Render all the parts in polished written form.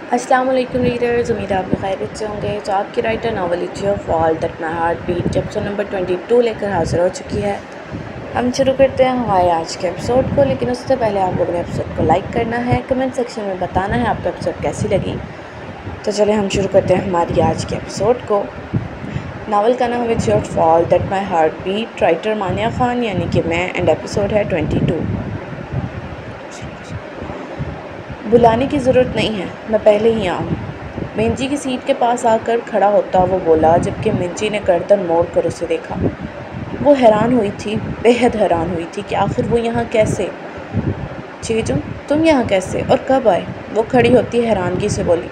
अस्सलाम वालेकुम रीडर्स, उम्मीद है आप लोग खैरियत से होंगे। तो आपकी writer novel it's your fault that my heart beat episode number 22 लेकर हाजिर हो चुकी है। हम शुरू करते हैं हमारे आज के एपिसोड को, लेकिन उससे पहले आप लोगों ने एपिसोड को लाइक करना है, कमेंट सेक्शन में बताना है आपको एपिसोड कैसी लगी। तो चलिए हम शुरू करते हैं हमारी आज के एपिसोड को। नावल का नाम it's your fault that my heart beat, writer Mania Khan यानी कि मैं, एंड एपिसोड है 22। बुलाने की ज़रूरत नहीं है, मैं पहले ही आऊँ। मिंजी की सीट के पास आकर खड़ा होता वो बोला, जबकि मिंजी ने गर्दन मोड़ कर उसे देखा। वो हैरान हुई थी, बेहद हैरान हुई थी कि आखिर वो यहाँ कैसे। चेजुन, तुम यहाँ कैसे और कब आए? वो खड़ी होती हैरानगी से बोली।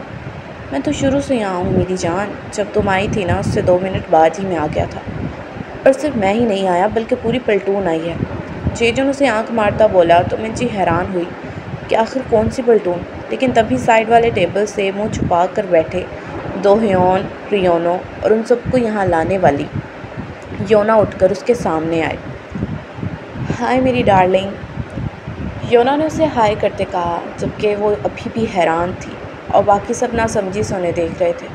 मैं तो शुरू से यहाँ हूँ मेरी जान, जब तुम आई थी ना उससे 2 मिनट बाद ही मैं आ गया था। और सिर्फ मैं ही नहीं आया बल्कि पूरी प्लेटून आई है। चेजुन उसे आंख मारता बोला तो मिंजी हैरान हुई कि आखिर कौन सी प्लेटून। लेकिन तभी साइड वाले टेबल से मुंह छुपा कर बैठे 2 ह्योन, रियोनो और उन सबको यहाँ लाने वाली योना उठकर उसके सामने आए। हाय मेरी डार्लिंग, योना ने उसे हाय करते कहा, जबकि वो अभी भी हैरान थी और बाकी सब नासमझी से उन्हें देख रहे थे।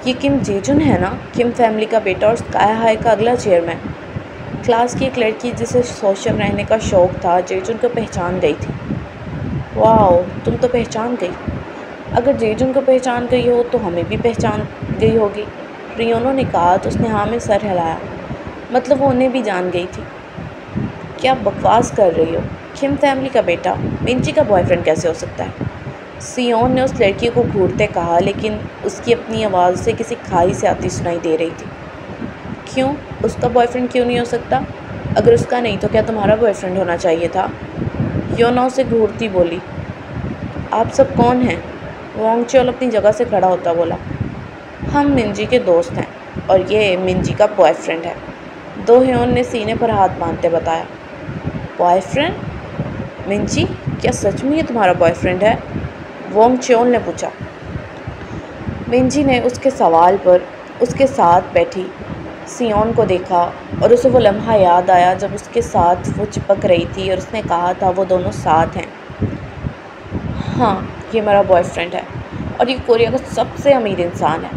ये किम जेजुन है ना, किम फैमिली का बेटा और स्काई हाई का अगला चेयरमैन। क्लास की एक लड़की जिसे सोशल रहने का शौक़ था, जेजुन को पहचान गई थी। वाओ, तुम तो पहचान गई। अगर जेजुन को पहचान गई हो तो हमें भी पहचान गई होगी, रियोनो ने कहा तो उसने हाँ में सर हिलाया। मतलब वो उन्हें भी जान गई थी। क्या बकवास कर रही हो? किम फैमिली का बेटा मिंजी का बॉयफ्रेंड कैसे हो सकता है? सियोन ने उस लड़की को घूरते कहा, लेकिन उसकी अपनी आवाज़ से किसी खाई से आती सुनाई दे रही थी। क्यों? उसका बॉयफ्रेंड क्यों नहीं हो सकता? अगर उसका नहीं तो क्या तुम्हारा बॉयफ्रेंड होना चाहिए था? योना उसे घूरती बोली। आप सब कौन हैं? वोंगचोल अपनी जगह से खड़ा होता बोला। हम मिंजी के दोस्त हैं और ये मिंजी का बॉयफ्रेंड है, 2 ह्योन ने सीने पर हाथ बांधते बताया। बॉयफ्रेंड? मिंजी, क्या सच में ये तुम्हारा बॉयफ्रेंड है? वोंगचोल ने पूछा। मिंजी ने उसके सवाल पर उसके साथ बैठी सियोन को देखा और उसे वो लम्हा याद आया जब उसके साथ वो चिपक रही थी और उसने कहा था वो दोनों साथ हैं। हाँ, ये मेरा बॉयफ्रेंड है और ये कोरिया का सबसे अमीर इंसान है।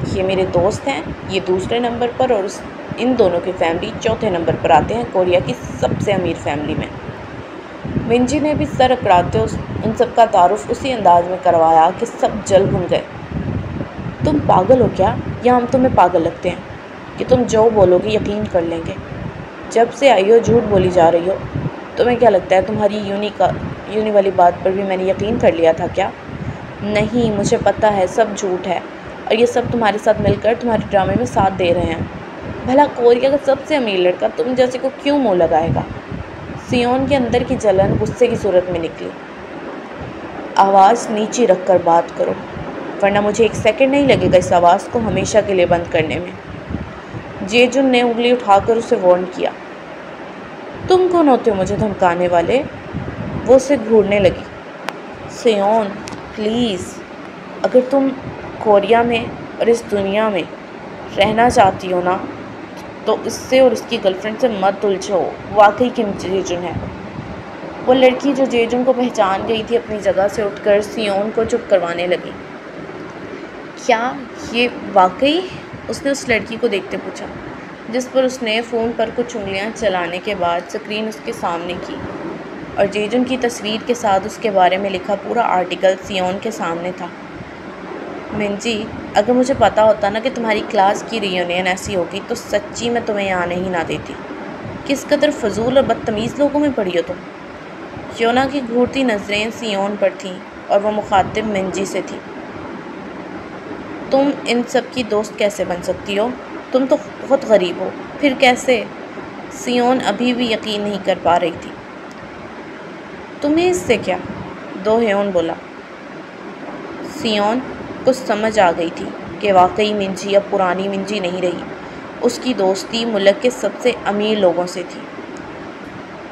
ये मेरे दोस्त हैं, ये दूसरे नंबर पर और इन दोनों की फैमिली चौथे नंबर पर आते हैं कोरिया की सबसे अमीर फैमिली में। मिंजी ने भी सर अकड़ाते उन सब का तारुफ उसी अंदाज में करवाया कि सब जल भुन गए। तुम पागल हो क्या, या हम तुम्हें पागल लगते हैं कि तुम जो बोलोगे यकीन कर लेंगे? जब से आई हो झूठ बोली जा रही हो। तुम्हें क्या लगता है तुम्हारी यूनी वाली बात पर भी मैंने यकीन कर लिया था क्या? नहीं, मुझे पता है सब झूठ है और ये सब तुम्हारे साथ मिलकर तुम्हारे ड्रामे में साथ दे रहे हैं। भला कोरिया का सबसे अमीर लड़का तुम जैसे को क्यों मुँह लगाएगा? सियोन के अंदर की जलन गुस्से की सूरत में निकली। आवाज़ नीचे रख कर बात करो, वरना मुझे 1 सेकंड नहीं लगेगा इस आवाज़ को हमेशा के लिए बंद करने में। जेजुन ने उंगली उठाकर उसे वार्न किया। तुम कौन होते हो मुझे धमकाने वाले? वो उसे घूरने लगी। सियोन प्लीज़, अगर तुम कोरिया में और इस दुनिया में रहना चाहती हो ना, तो इससे और उसकी गर्लफ्रेंड से मत उलझो। वाकई किम जेजुन है। वो लड़की जो जेजुन को पहचान गई थी अपनी जगह से उठकर सियोन को चुप करवाने लगी। क्या ये वाकई? उसने उस लड़की को देखते पूछा, जिस पर उसने फ़ोन पर कुछ उंगलियां चलाने के बाद स्क्रीन उसके सामने की और जेजुन की तस्वीर के साथ उसके बारे में लिखा पूरा आर्टिकल सियोन के सामने था। मिंजी, अगर मुझे पता होता ना कि तुम्हारी क्लास की रियूनियन ऐसी होगी तो सच्ची मैं तुम्हें यहाँ नहीं ना देती। किस कदर फजूल और बदतमीज़ लोगों में पड़ी हो तुम। योना की घूरती नज़रें सियोन पर थीं और वह मुखातिब मिंजी से थी। तुम इन सब की दोस्त कैसे बन सकती हो? तुम तो बहुत गरीब हो। फिर कैसे? सियोन अभी भी यकीन नहीं कर पा रही थी। तुम्हें इससे क्या? 2 ह्योन बोला। सियोन को समझ आ गई थी कि वाकई मिंजी अब पुरानी मिंजी नहीं रही। उसकी दोस्ती मुल्क के सबसे अमीर लोगों से थी।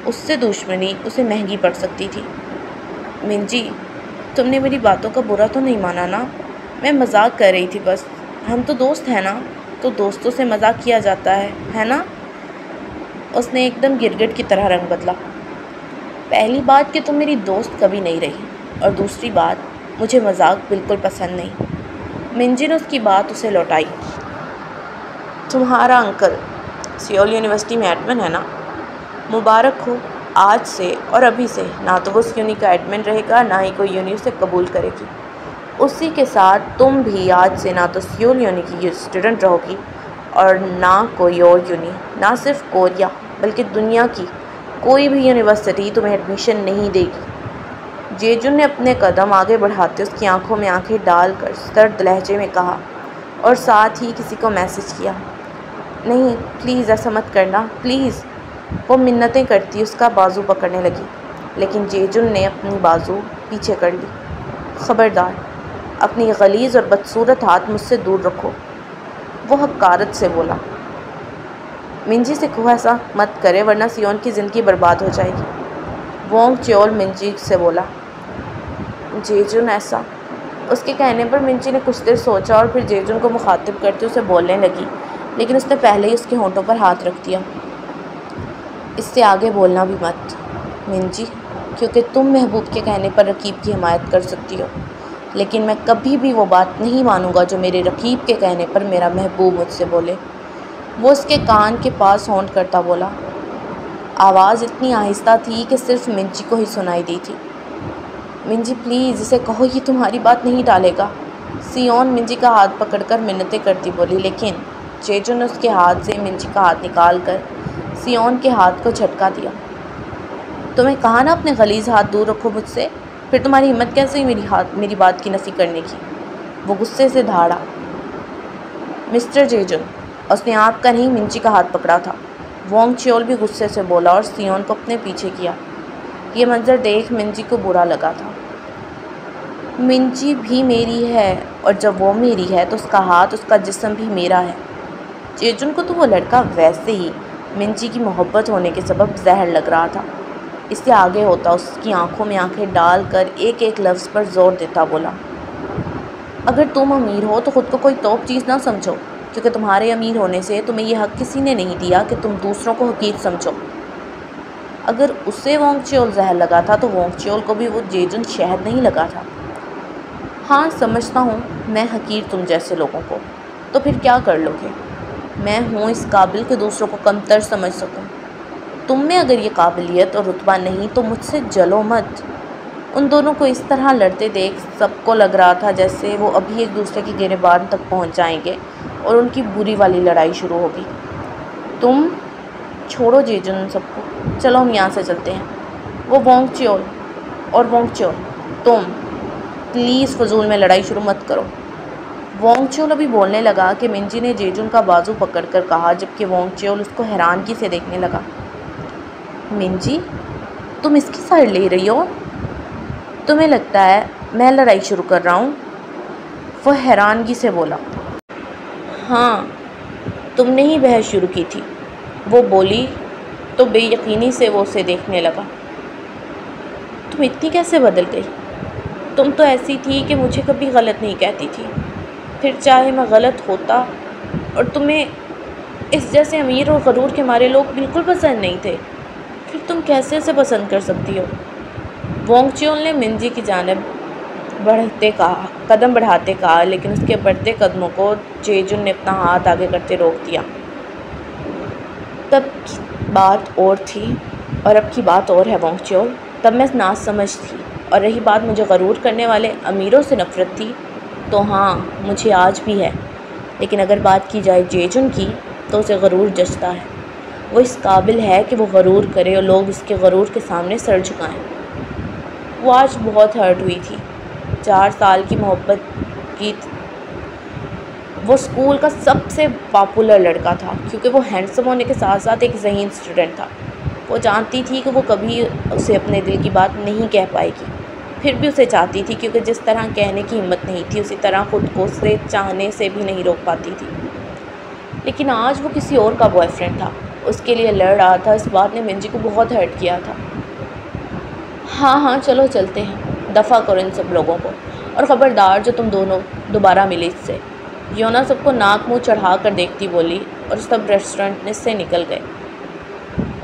उससे दुश्मनी उसे महंगी पड़ सकती थी। मिंजी, तुमने मेरी बातों का बुरा तो नहीं माना ना? मैं मजाक कर रही थी बस। हम तो दोस्त हैं ना, तो दोस्तों से मजाक किया जाता है ना? उसने एकदम गिरगिट की तरह रंग बदला। पहली बात कि तुम मेरी दोस्त कभी नहीं रही, और दूसरी बात मुझे मजाक बिल्कुल पसंद नहीं। मिंजी ने उसकी बात उसे लौटाई। तुम्हारा अंकल सियोल यूनिवर्सिटी में एडमिन है ना? मुबारक हो। आज से और अभी से ना तो वो उस यूनि का एडमिन रहेगा, ना ही कोई यूनि उसे कबूल करेगी। उसी के साथ तुम भी आज से ना तो सियोल यूनि की स्टूडेंट रहोगी और ना कोई और यूनि, ना सिर्फ कोरिया बल्कि दुनिया की कोई भी यूनिवर्सिटी तुम्हें एडमिशन नहीं देगी। जेजुन ने अपने कदम आगे बढ़ाते उसकी आंखों में आंखें डालकर सर्द लहजे में कहा और साथ ही किसी को मैसेज किया। नहीं प्लीज़ ऐसा मत करना प्लीज़। वो मिन्नतें करती उसका बाजू पकड़ने लगी, लेकिन जेजुन ने अपनी बाजू पीछे कर ली। ख़बरदार, अपनी गलीज़ और बदसूरत हाथ मुझसे दूर रखो, वो हक़ारत से बोला। मिंजी से कहो ऐसा मत करे वरना सियोन की ज़िंदगी बर्बाद हो जाएगी। वोंग च्योल मिंजी से बोला। जेजुन ऐसा। उसके कहने पर मिंजी ने कुछ देर सोचा और फिर जेजुन को मुखातिब करते उसे बोलने लगी, लेकिन उसने पहले ही उसके होंठों पर हाथ रख दिया। इससे आगे बोलना भी मत मिंजी, क्योंकि तुम महबूब के कहने पर रकीब की हिमायत कर सकती हो, लेकिन मैं कभी भी वो बात नहीं मानूंगा जो मेरे रकीब के कहने पर मेरा महबूब मुझसे बोले। वो उसके कान के पास होंठ करता बोला। आवाज़ इतनी आहिस्ता थी कि सिर्फ मिंजी को ही सुनाई दी थी। मिंजी प्लीज़ इसे कहो, ये तुम्हारी बात नहीं टालेगा। सियोन मिंजी का हाथ पकड़कर मिन्नतें करती बोली, लेकिन जेजुन ने उसके हाथ से मिंजी का हाथ निकाल कर सियोन के हाथ को झटका दिया। तुम्हें कहा ना अपने गलीज़ हाथ दूर रखो मुझसे, फिर तुम्हारी हिम्मत कैसे हुई मेरी बात की नफ़ी करने की? वो गुस्से से धाड़ा। मिस्टर जेजुन, उसने आपका नहीं मिंजी का हाथ पकड़ा था। वोंग च्योल भी गुस्से से बोला और सियोन को अपने पीछे किया। ये मंजर देख मिंजी को बुरा लगा था। मिंजी भी मेरी है और जब वो मेरी है तो उसका हाथ उसका जिस्म भी मेरा है। जेजुन को तो वो लड़का वैसे ही मिंजी की मोहब्बत होने के सबब जहर लग रहा था। इससे आगे होता उसकी आंखों में आंखें डालकर एक एक लफ्ज़ पर जोर देता बोला। अगर तुम अमीर हो तो ख़ुद को कोई तोप चीज़ ना समझो, क्योंकि तुम्हारे अमीर होने से तुम्हें यह हक़ किसी ने नहीं दिया कि तुम दूसरों को हकीर समझो। अगर उसे वोंग च्योल जहर लगा था तो वोंग च्योल को भी वो जेजुन शहद नहीं लगा था। हाँ समझता हूँ मैं हकीर तुम जैसे लोगों को, तो फिर क्या कर लोगे? मैं हूँ इस काबिल कि दूसरों को कमतर समझ सकूँ। तुम में अगर ये काबिलियत और रुतबा नहीं तो मुझसे जलो मत। उन दोनों को इस तरह लड़ते देख सबको लग रहा था जैसे वो अभी एक दूसरे की गिरबान तक पहुंच जाएंगे और उनकी बुरी वाली लड़ाई शुरू होगी। तुम छोड़ो जेजुन सबको, चलो हम यहाँ से चलते हैं। वो वोंग च्योल और वोंग च्योल, तुम प्लीज़ फजूल में लड़ाई शुरू मत करो। वोंग च्योल अभी बोलने लगा कि मिंजी ने जेजुन का बाजू पकड़कर कहा, जबकि वोंग च्योल उसको हैरानगी से देखने लगा। मिंजी, तुम इसकी साइड ले रही हो? तुम्हें लगता है मैं लड़ाई शुरू कर रहा हूँ? वो हैरानगी से बोला। हाँ, तुमने ही बहस शुरू की थी, वो बोली तो बेयकीनी से वो उसे देखने लगा। तुम इतनी कैसे बदल गई? तुम तो ऐसी थी कि मुझे कभी गलत नहीं कहती थी, फिर चाहे मैं गलत होता, और तुम्हें इस जैसे अमीर और गरूर के मारे लोग बिल्कुल पसंद नहीं थे, फिर तुम कैसे उसे पसंद कर सकती हो? वोंग च्योल ने मिंजी की जानिब कदम बढ़ाते कहा, लेकिन उसके बढ़ते कदमों को जेजुन ने अपना हाथ आगे करते रोक दिया। तब की बात और थी और अब की बात और है वोंग च्योल। तब मैं नासमझ थी, और रही बात मुझे गरूर करने वाले अमीरों से नफ़रत थी, तो हाँ मुझे आज भी है, लेकिन अगर बात की जाए जेजुन की तो उसे गरूर जचता है। वो इस काबिल है कि वो गरूर करे और लोग उसके गरूर के सामने सर झुकाएं। वो आज बहुत हर्ट हुई थी। 4 साल की मोहब्बत की। वो स्कूल का सबसे पॉपुलर लड़का था क्योंकि वो हैंडसम होने के साथ साथ एक ज़हीन स्टूडेंट था। वो जानती थी कि वो कभी उसे अपने दिल की बात नहीं कह पाएगी, फिर भी उसे चाहती थी, क्योंकि जिस तरह कहने की हिम्मत नहीं थी उसी तरह ख़ुद को उसे चाहने से भी नहीं रोक पाती थी। लेकिन आज वो किसी और का बॉयफ्रेंड था, उसके लिए लड़ रहा था। इस बात ने मिंजी को बहुत हर्ट किया था। हाँ चलो चलते हैं, दफ़ा करो इन सब लोगों को, और ख़बरदार जो तुम दोनों दोबारा मिले इससे। योना सबको नाक मुँह चढ़ा कर देखती बोली, और सब रेस्टोरेंट से निकल गए।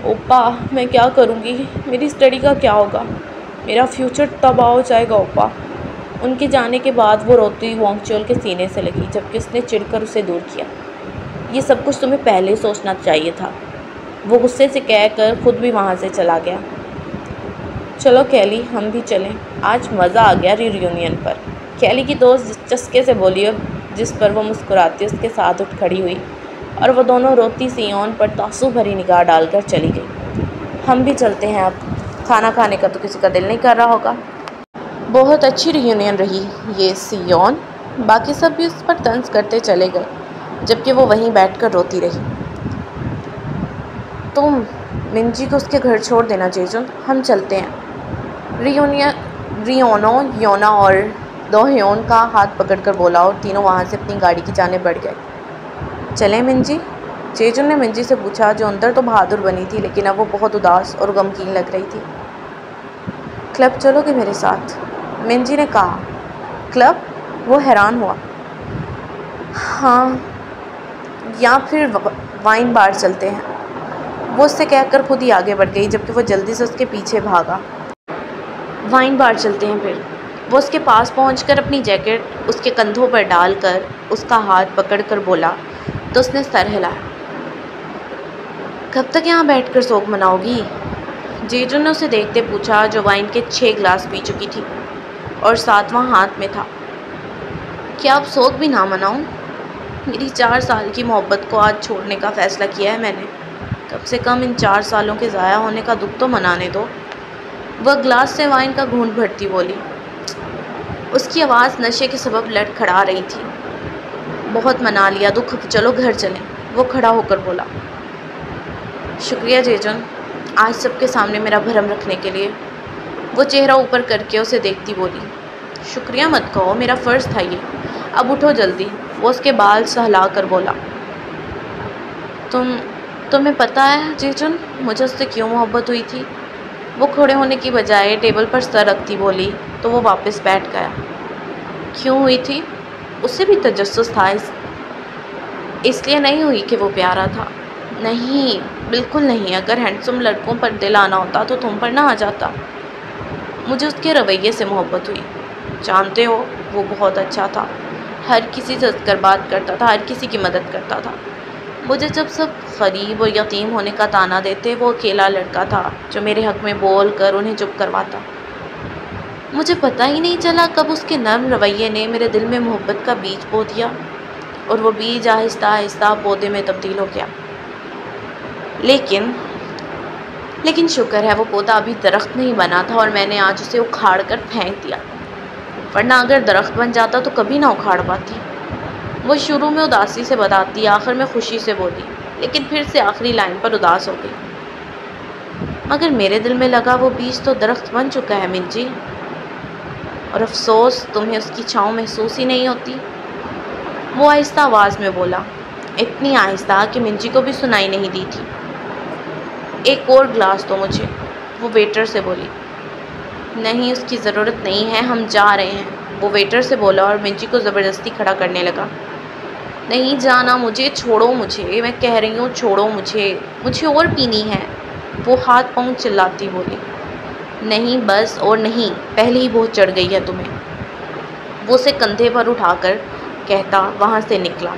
ओपा मैं क्या करूँगी? मेरी स्टडी का क्या होगा? मेरा फ्यूचर तबाह हो जाएगा ओपा। उनके जाने के बाद वो रोती हुई वोंगचोल के सीने से लगी, जबकि उसने चिढ़कर उसे दूर किया। ये सब कुछ तुम्हें पहले ही सोचना चाहिए था, वो गुस्से से कहकर खुद भी वहाँ से चला गया। चलो कैली, हम भी चलें, आज मज़ा आ गया रियूनियन पर, कैली की दोस्त चस्के से बोली, जिस पर वो मुस्कुराती उसके साथ उठ खड़ी हुई और वो दोनों रोती सियोन पर तासु भरी निगाह डालकर चली गई। हम भी चलते हैं अब, खाना खाने का तो किसी का दिल नहीं कर रहा होगा। बहुत अच्छी रियूनियन रही ये सियोन। बाकी सब भी उस पर तंज करते चले गए, जबकि वो वहीं बैठकर रोती रही। तुम मिंजी को उसके घर छोड़ देना जेजुन, हम चलते हैं। रियोनो, योना और दोह्योन का हाथ पकड़कर बोला और तीनों वहाँ से अपनी गाड़ी की जानिब बढ़ गए। चलें मिंजी? जेजुन ने मिंजी से पूछा, जो अंदर तो बहादुर बनी थी लेकिन अब वो बहुत उदास और गमगीन लग रही थी। क्लब चलोगे मेरे साथ? मिंजी ने कहा। क्लब? वो हैरान हुआ। हाँ, या फिर वाइन बार चलते हैं, वो उससे कहकर खुद ही आगे बढ़ गई, जबकि वो जल्दी से उसके पीछे भागा। वाइन बार चलते हैं फिर। वो उसके पास पहुंचकर अपनी जैकेट उसके कंधों पर डालकर उसका हाथ पकड़कर बोला तो उसने सर हिलाया। कब तक यहाँ बैठकर शोक मनाओगी? जेजुन ने उसे देखते पूछा, जो वाइन के 6 ग्लास पी चुकी थी और 7वां हाथ में था। क्या अब शोक भी ना मनाऊं? मेरी 4 साल की मोहब्बत को आज छोड़ने का फ़ैसला किया है मैंने। कम से कम इन 4 सालों के ज़ाया होने का दुख तो मनाने दो। वह ग्लास से वाइन का घूंट भरती बोली। उसकी आवाज़ नशे के सबब लड़खड़ा रही थी। बहुत मना लिया दुख, चलो घर चलें, वो खड़ा होकर बोला। शुक्रिया जेजुन, आज सबके सामने मेरा भरम रखने के लिए। वो चेहरा ऊपर करके उसे देखती बोली। शुक्रिया मत कहो, मेरा फ़र्ज़ था ये। अब उठो जल्दी, वो उसके बाल सहला कर बोला। तुम्हें पता है जेजुन, मुझे उससे क्यों मोहब्बत हुई थी? वो खड़े होने की बजाय टेबल पर सर रखती बोली तो वो वापस बैठ गया। क्यों हुई थी? उससे भी तजस्सुस था, इसलिए नहीं हुई कि वो प्यारा था। नहीं, बिल्कुल नहीं। अगर हैंडसम लड़कों पर दिल आना होता तो तुम पर ना आ जाता। मुझे उसके रवैये से मोहब्बत हुई। जानते हो, वो बहुत अच्छा था, हर किसी से हंसकर बात करता था, हर किसी की मदद करता था। मुझे जब सब गरीब और यतीम होने का ताना देते, वो अकेला लड़का था जो मेरे हक़ में बोल कर उन्हें चुप करवाता। मुझे पता ही नहीं चला कब उसके नर्म रवैये ने मेरे दिल में मोहब्बत का बीज बो दिया और वो बीज आहिस्ता आहिस्ता पौधे में तब्दील हो गया। लेकिन शुक्र है वो पौधा अभी दरख्त नहीं बना था और मैंने आज उसे उखाड़ कर फेंक दिया, वरना अगर दरख्त बन जाता तो कभी ना उखाड़ पाती। वो शुरू में उदासी से बताती, आखिर में खुशी से बोली, लेकिन फिर से आखिरी लाइन पर उदास हो गई। मगर मेरे दिल में लगा वो बीज तो दरख्त बन चुका है मिंजी, और अफसोस तुम्हें उसकी छाँव महसूस ही नहीं होती। वो आहिस्ता आवाज़ में बोला, इतनी आहिस्ता कि मिंजी को भी सुनाई नहीं दी थी। एक और ग्लास दो मुझे, वो वेटर से बोली। नहीं, उसकी ज़रूरत नहीं है, हम जा रहे हैं, वो वेटर से बोला और मिंजी को ज़बरदस्ती खड़ा करने लगा। नहीं जाना, मुझे छोड़ो, मुझे, मैं कह रही हूँ छोड़ो मुझे और पीनी है, वो हाथ पाँव चिल्लाती बोली। नहीं बस, और नहीं, पहले ही बहुत चढ़ गई है तुम्हें, वो उसे कंधे पर उठाकर कहता वहाँ से निकला।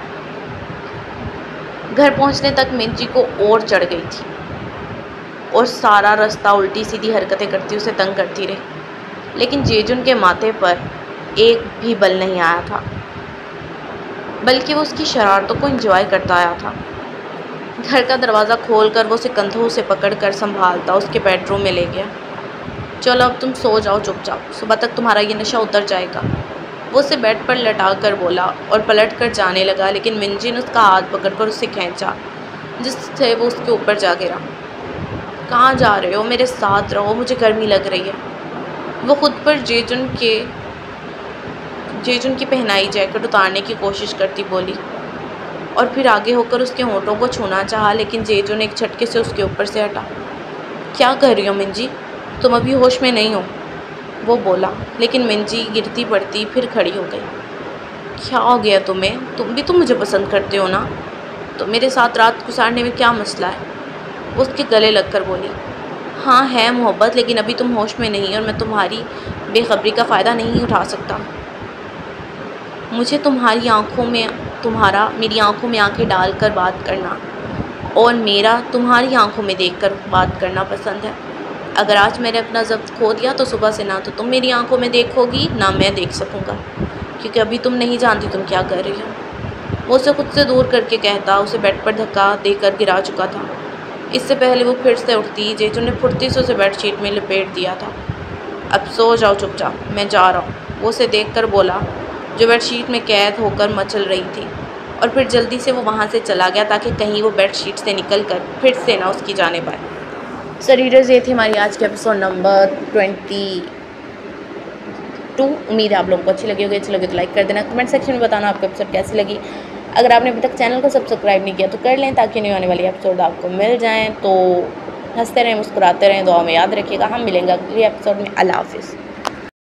घर पहुँचने तक मिंजी को और चढ़ गई थी और सारा रास्ता उल्टी सीधी हरकतें करती उसे तंग करती रही, लेकिन जेजुन के माथे पर एक भी बल नहीं आया था, बल्कि वो उसकी शरारतों को एंजॉय करता आया था। घर का दरवाज़ा खोलकर वो उसे कंधों से पकड़कर संभालता उसके बेडरूम में ले गया। चलो अब तुम सो जाओ चुपचाप, सुबह तक तुम्हारा ये नशा उतर जाएगा, वो उसे बेड पर लटा कर बोला और पलट कर जाने लगा, लेकिन मिंजी ने उसका हाथ पकड़कर उसे खींचा, जिससे वो उसके ऊपर जा गिरा। कहाँ जा रहे हो? मेरे साथ रहो, मुझे गर्मी लग रही है। वो खुद पर जेजुन की पहनाई जैकेट उतारने की कोशिश करती बोली और फिर आगे होकर उसके होंठों को छूना चाहा, लेकिन जेजुन एक झटके से उसके ऊपर से हटा। क्या कर रही हो मिंजी? तुम अभी होश में नहीं हो, वो बोला, लेकिन मिंजी गिरती पड़ती फिर खड़ी हो गई। क्या हो गया तुम्हें? तुम भी तो मुझे पसंद करते हो ना, तो मेरे साथ रात गुजारने में क्या मसला है? उसके गले लगकर बोली। हाँ है मोहब्बत, लेकिन अभी तुम होश में नहीं और मैं तुम्हारी बेखबरी का फ़ायदा नहीं उठा सकता। मुझे मेरी आंखों में आंखें डालकर बात करना और मेरा तुम्हारी आंखों में देखकर बात करना पसंद है। अगर आज मैंने अपना ज़ब्त खो दिया तो सुबह से ना तो तुम मेरी आंखों में देखोगी ना मैं देख सकूँगा, क्योंकि अभी तुम नहीं जानती तुम क्या कर रही हो। वो उसे खुद से दूर करके कहता उसे बेड पर धक्का देकर गिरा चुका था। इससे पहले वो फिर से उठती, जेजू ने फुर्ती से उसे बेडशीट में लपेट दिया था। अब सो जाओ चुपचाप, मैं जा रहा हूँ, वो उसे देखकर बोला, जो बेडशीट में कैद होकर मचल रही थी। और फिर जल्दी से वो वहाँ से चला गया ताकि कहीं वो बेडशीट से निकलकर फिर से ना उसकी जाने पाए। सो रीडर्स, ये थी हमारी आज के एपिसोड नंबर 22। उम्मीद है आप लोगों को अच्छी लगी होगी। अच्छी लगी तो लाइक कर देना, कमेंट सेक्शन में बताना आपको एपिसोड कैसी लगी। अगर आपने अभी तक चैनल को सब्सक्राइब नहीं किया तो कर लें ताकि नहीं आने वाली एपिसोड आपको मिल जाएँ। तो हंसते रहें, मुस्कुराते रहें, दुआ में याद रखिएगा। हम मिलेंगे अगले एपिसोड में। अल्लाह हाफिज़।